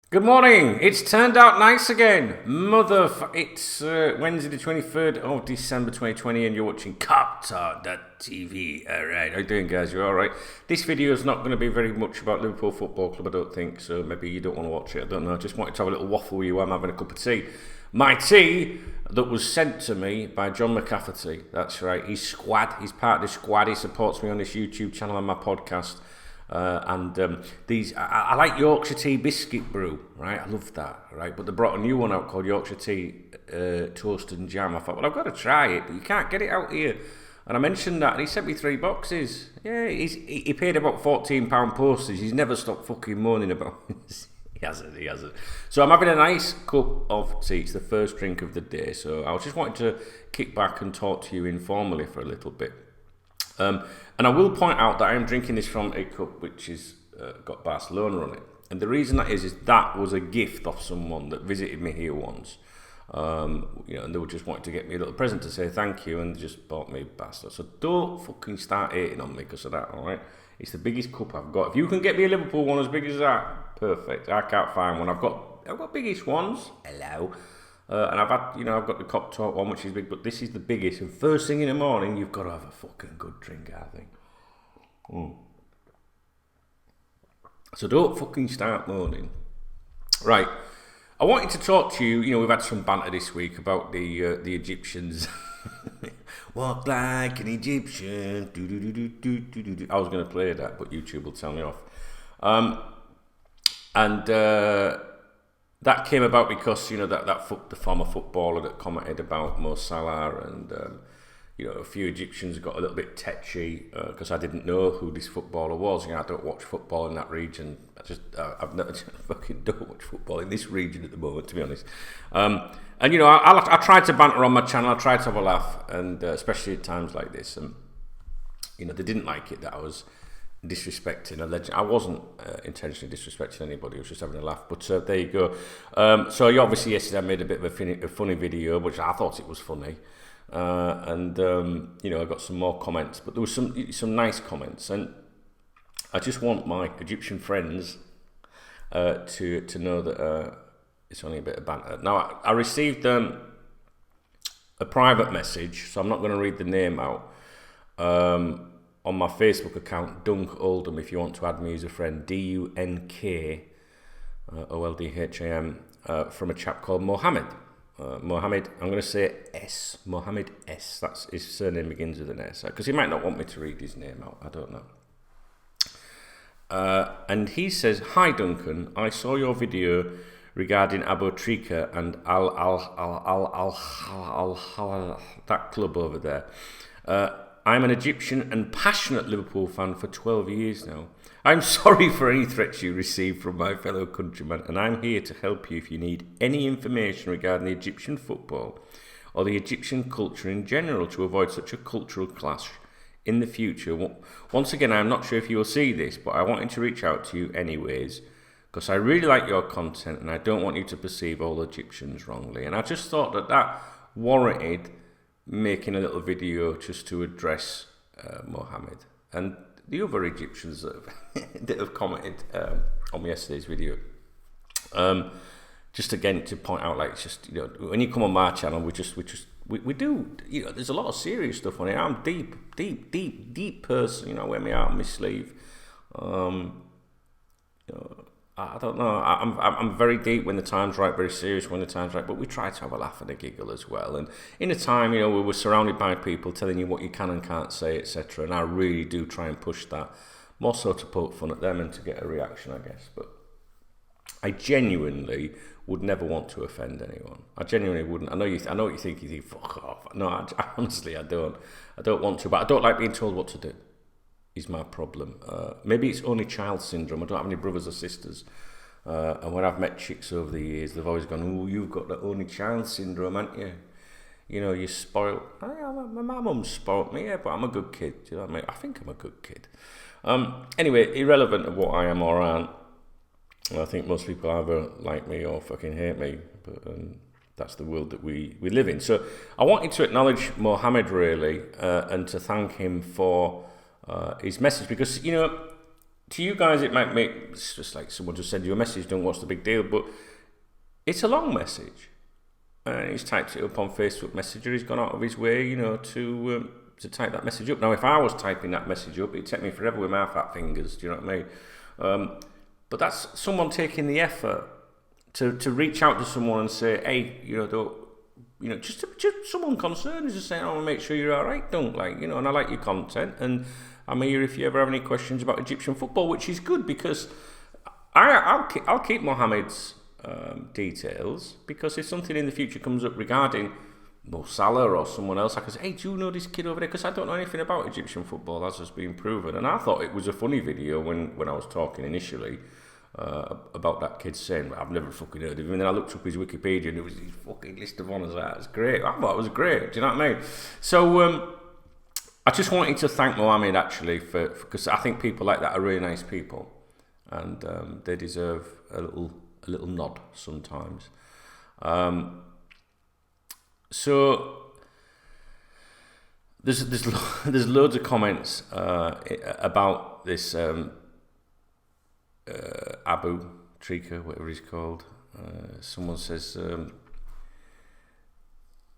Good morning. It's turned out nice again. It's Wednesday the 23rd of December 2020 and you're watching KopTalk.tv. Alright, how you doing guys? You alright? This video is not going to be very much about Liverpool Football Club, I don't think, so maybe you don't want to watch it, I don't know. I just wanted to have a little waffle with you while I'm having a cup of tea. My tea that was sent to me by John McCafferty. That's right, he's squad, he's part of the squad, he supports me on this YouTube channel and my podcast. I like Yorkshire tea biscuit brew, right? I love that, right? But they brought a new one out called Yorkshire tea toasted and jam. I thought, well, I've got to try it, but you can't get it out here. And I mentioned that, and he sent me 3 boxes. Yeah, he paid about £14 postage. He's never stopped fucking moaning about it. He hasn't. So I'm having a nice cup of tea. It's the first drink of the day. So I just wanted to kick back and talk to you informally for a little bit. And I will point out that I am drinking this from a cup which is got Barcelona on it. And the reason that is that was a gift of someone that visited me here once. And they were just wanting to get me a little present to say thank you, and they just bought me Barcelona. So don't fucking start hating on me because of that, alright? It's the biggest cup I've got. If you can get me a Liverpool one as big as that, perfect. I can't find one. I've got biggest ones. Hello. And I've got the KopTalk one, which is big, but this is the biggest. And first thing in the morning, you've got to have a fucking good drink, I think. So don't fucking start moaning. Right, I wanted to talk to you. We've had some banter this week about the Egyptians. Walk like an Egyptian. I was going to play that, but YouTube will tell me off. That came about because the former footballer that commented about Mo Salah, and a few Egyptians got a little bit tetchy because I didn't know who this footballer was. I don't watch football in that region. I've never fucking don't watch football in this region at the moment, to be honest. I tried to banter on my channel. I tried to have a laugh, and especially at times like this, and they didn't like it that I was disrespecting a legend. I wasn't intentionally disrespecting anybody. I was just having a laugh. But there you go. So obviously yesterday I made a bit of a funny video, which I thought it was funny. I got some more comments, but there was some nice comments, and I just want my Egyptian friends to know that it's only a bit of banter. Now I received a private message, so I'm not going to read the name out. On my Facebook account, Dunk Oldham, if you want to add me as a friend, DUNK OLDHAM, from a chap called Mohamed. Mohamed, I'm going to say S. Mohamed S. That's his surname begins with an S, because he might not want me to read his name out. I don't know. And he says, "Hi Duncan, I saw your video regarding Abu Trika and that club over there. I'm an Egyptian and passionate Liverpool fan for 12 years now. I'm sorry for any threats you received from my fellow countrymen, and I'm here to help you if you need any information regarding the Egyptian football or the Egyptian culture in general to avoid such a cultural clash in the future. Once again, I'm not sure if you will see this, but I wanted to reach out to you anyways, because I really like your content and I don't want you to perceive all Egyptians wrongly." And I just thought that warranted making a little video just to address Mohamed and the other Egyptians that have commented on yesterday's video. Just again to point out, like, it's just, when you come on my channel, we do, there's a lot of serious stuff on it. I'm deep person, I wear my heart on my sleeve. I don't know. I'm very deep when the time's right, very serious when the time's right. But we try to have a laugh and a giggle as well. And in a time, we were surrounded by people telling you what you can and can't say, etc. And I really do try and push that, more so to poke fun at them and to get a reaction, I guess. But I genuinely would never want to offend anyone. I genuinely wouldn't. I know what you think. You think, fuck off. No, honestly, I don't. I don't want to. But I don't like being told what to do. Is my problem. Maybe it's only child syndrome. I don't have any brothers or sisters. And when I've met chicks over the years, they've always gone, "Oh, you've got the only child syndrome, haven't you? You're spoiled." My mum's spoiled me, yeah, but I'm a good kid. Do you know what I mean? I think I'm a good kid. Anyway, irrelevant of what I am or aren't. I think most people either like me or fucking hate me. But that's the world that we live in. So I wanted to acknowledge Mohamed, really, and to thank him for his message, because to you guys, it might make, it's just like someone just send you a message, don't what's the big deal, but it's a long message. And he's typed it up on Facebook Messenger. He's gone out of his way, to type that message up. Now, if I was typing that message up, it'd take me forever with my fat fingers. Do you know what I mean? But that's someone taking the effort to reach out to someone and say, hey, just someone concerned is just saying, I want to make sure you're all right, and I like your content, and I'm here if you ever have any questions about Egyptian football, which is good because I'll keep Mohamed's details, because if something in the future comes up regarding Mo Salah or someone else, I can say, hey, do you know this kid over there? Because I don't know anything about Egyptian football, as has been proven. And I thought it was a funny video when I was talking initially about that kid saying, I've never fucking heard of him. And then I looked up his Wikipedia and it was his fucking list of honours. That's great. I thought it was great. Do you know what I mean? So I just wanted to thank Mohamed actually because I think people like that are really nice people, and they deserve a little nod sometimes. So there's loads of comments about this Abu Trika, whatever he's called. Someone says,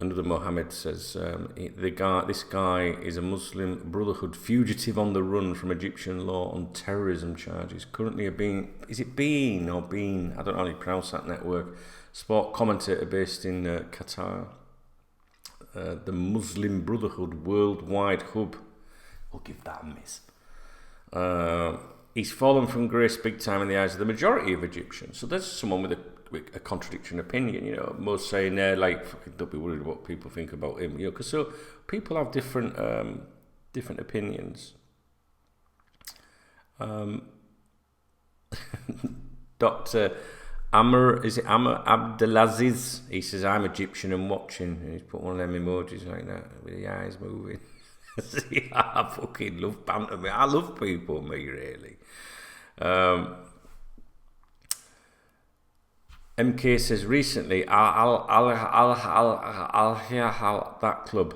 another Mohammed says, this guy is a Muslim Brotherhood fugitive on the run from Egyptian law on terrorism charges. Currently Bean? I don't know how you pronounce that network. Sport commentator based in Qatar. The Muslim Brotherhood worldwide hub. We'll give that a miss. He's fallen from grace big time in the eyes of the majority of Egyptians. So there's someone with a contradictory opinion. Most saying they're like, fucking don't be worried what people think about him. Because so people have different opinions. Dr. Amr Abdelaziz, he says, I'm Egyptian and watching, and he's put one of them emojis like that with the eyes moving. See, I fucking love banter, mate. I love people, me, really. MK says, recently, I'll hear how that club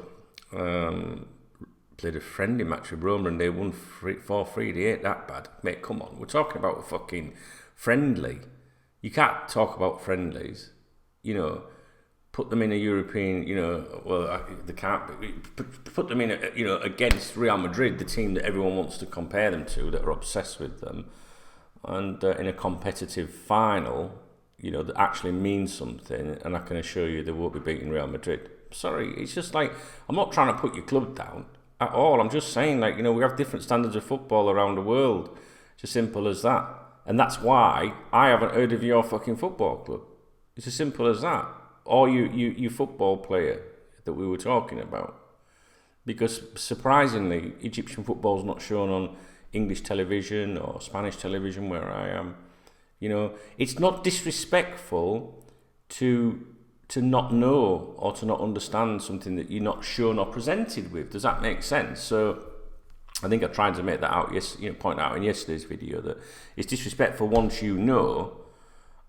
played a friendly match with Roma and they won 4-3. They ain't that bad. Mate, come on. We're talking about a fucking friendly. You can't talk about friendlies, put them in a European, they can't, put them in, against Real Madrid, the team that everyone wants to compare them to, that are obsessed with them, and in a competitive final, that actually means something, and I can assure you they won't be beating Real Madrid. Sorry, it's just like, I'm not trying to put your club down at all, I'm just saying, we have different standards of football around the world, it's as simple as that. And that's why I haven't heard of your fucking football club. It's as simple as that. Or you football player that we were talking about. Because surprisingly, Egyptian football is not shown on English television or Spanish television where I am. It's not disrespectful to not know or to not understand something that you're not shown or presented with. Does that make sense? So I think I tried to make that out, point out in yesterday's video that it's disrespectful once you know.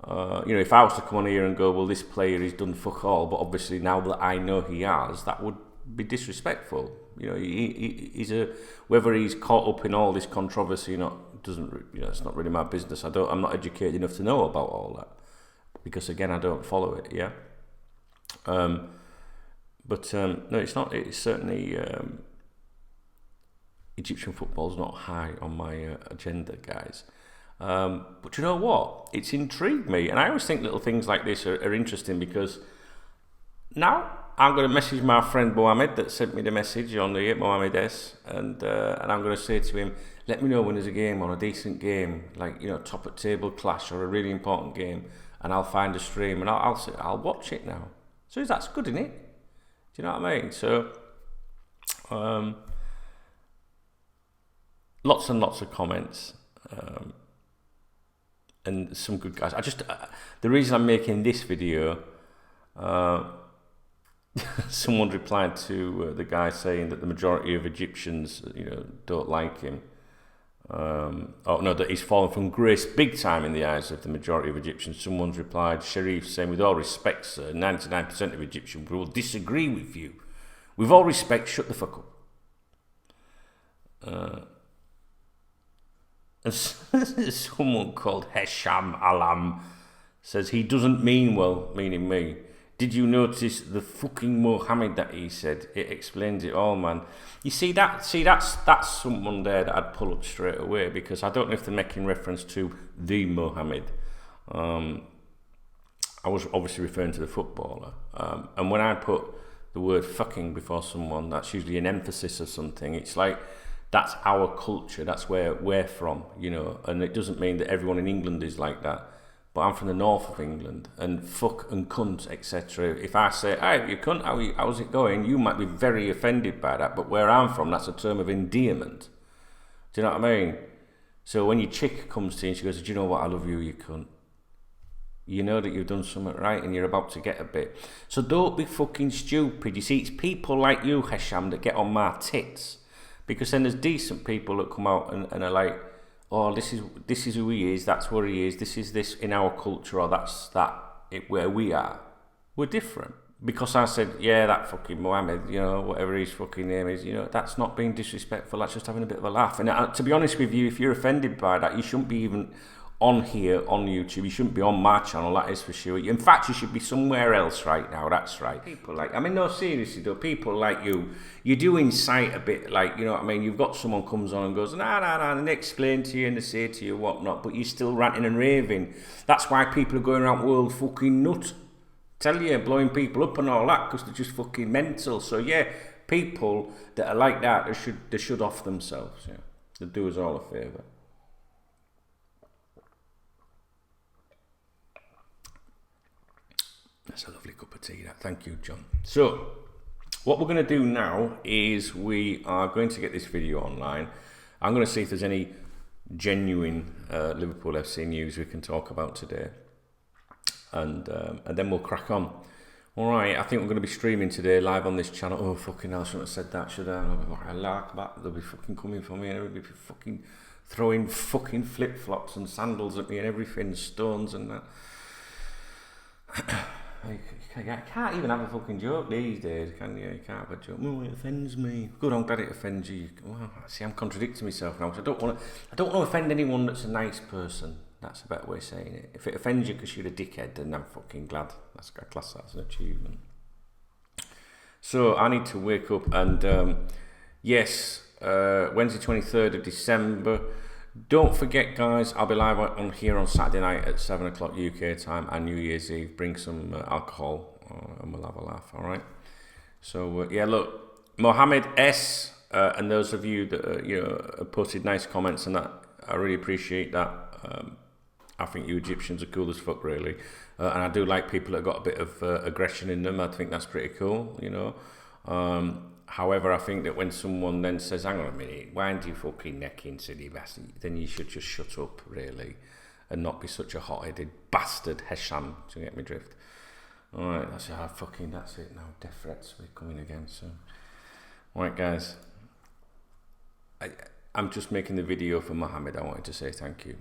If I was to come on here and go, well, this player has done fuck all, but obviously now that I know he has, that would be disrespectful. He's whether he's caught up in all this controversy, it's not really my business. I'm not educated enough to know about all that because again, I don't follow it. Yeah. No, it's not. It's certainly. Egyptian football's not high on my agenda, guys. But you know what? It's intrigued me. And I always think little things like this are interesting because now I'm going to message my friend Mohamed that sent me the message on the Mohamed S. And I'm going to say to him, let me know when there's a game on, a decent game, like, top at table clash or a really important game. And I'll find a stream and I'll watch it now. So that's good, isn't it? Do you know what I mean? So, lots and lots of comments, and some good guys. The reason I'm making this video, someone replied to the guy saying that the majority of Egyptians, don't like him. That he's fallen from grace big time in the eyes of the majority of Egyptians. Someone's replied, Sharif, saying, with all respect, sir, 99% of Egyptians will disagree with you. With all respect, shut the fuck up. And someone called Hesham Alam says he doesn't mean well, meaning me. Did you notice the fucking Mohamed that he said? It explains it all, man. You see that's someone there that I'd pull up straight away, because I don't know if they're making reference to the Mohamed. I was obviously referring to the footballer. And when I put the word fucking before someone, that's usually an emphasis of something. It's like, that's our culture, that's where we're from, you know, and it doesn't mean that everyone in England is like that. But I'm from the north of England, and fuck and cunt, etc. If I say, hey, you cunt, how's it going? You might be very offended by that, but where I'm from, that's a term of endearment. Do you know what I mean? So when your chick comes to you and she goes, do you know what, I love you, you cunt. You know that you've done something right and you're about to get a bit. So don't be fucking stupid. You see, it's people like you, Hesham, that get on my tits. Because then there's decent people that come out and are like, oh, this is who he is, that's where he is, this is this in our culture, or that's that where we are. We're different. Because I said, yeah, that fucking Mohamed, you know, whatever his fucking name is, you know, that's not being disrespectful, that's just having a bit of a laugh. And to be honest with you, if you're offended by that, you shouldn't be even on here, on YouTube, you shouldn't be on my channel, that is for sure. In fact, you should be somewhere else right now, that's right. People like, I mean, no, seriously though, people like you do incite a bit, like, you know what I mean, you've got someone comes on and goes, nah, and they explain to you and they say to you whatnot, but you're still ranting and raving. That's why people are going around world fucking nut. Tell you, blowing people up and all that, because they're just fucking mental. So yeah, people that are like that, they should off themselves, yeah. They do us all a favour. That's a lovely cup of tea, that. Thank you, John. So, what we're going to do now is we are going to get this video online. I'm going to see if there's any genuine Liverpool FC news we can talk about today. And then we'll crack on. Alright, I think we're going to be streaming today live on this channel. Oh, fucking hell, I shouldn't have said that, should I? I like that. They'll be fucking coming for me and everybody be fucking throwing fucking flip-flops and sandals at me and everything, stones and that. You can't even have a fucking joke these days, can you? You can't have a joke. Oh, it offends me. Good, I'm glad it offends you. Well, see, I'm contradicting myself now. I don't want to offend anyone that's a nice person. That's a better way of saying it. If it offends you because you're a dickhead, then I'm fucking glad. That's got class. That's an achievement. So I need to wake up and yes, Wednesday 23rd of December. Don't forget, guys, I'll be live on here on Saturday night at 7 o'clock UK time and New Year's Eve. Bring some alcohol and we'll have a laugh, all right? So, yeah, look, Mohamed S. And those of you that, you know, have posted nice comments and that, I really appreciate that. I think you Egyptians are cool as fuck, really. And I do like people that got a bit of aggression in them. I think that's pretty cool, you know. However, I think that when someone then says, hang on a minute, why aren't you fucking necking, silly bastard? Then you should just shut up, really, and not be such a hot-headed bastard, Hesham, to get me drift. Alright, that's it now. Death threats, we're coming again, so. Alright, guys. I'm just making the video for Mohamed. I wanted to say thank you.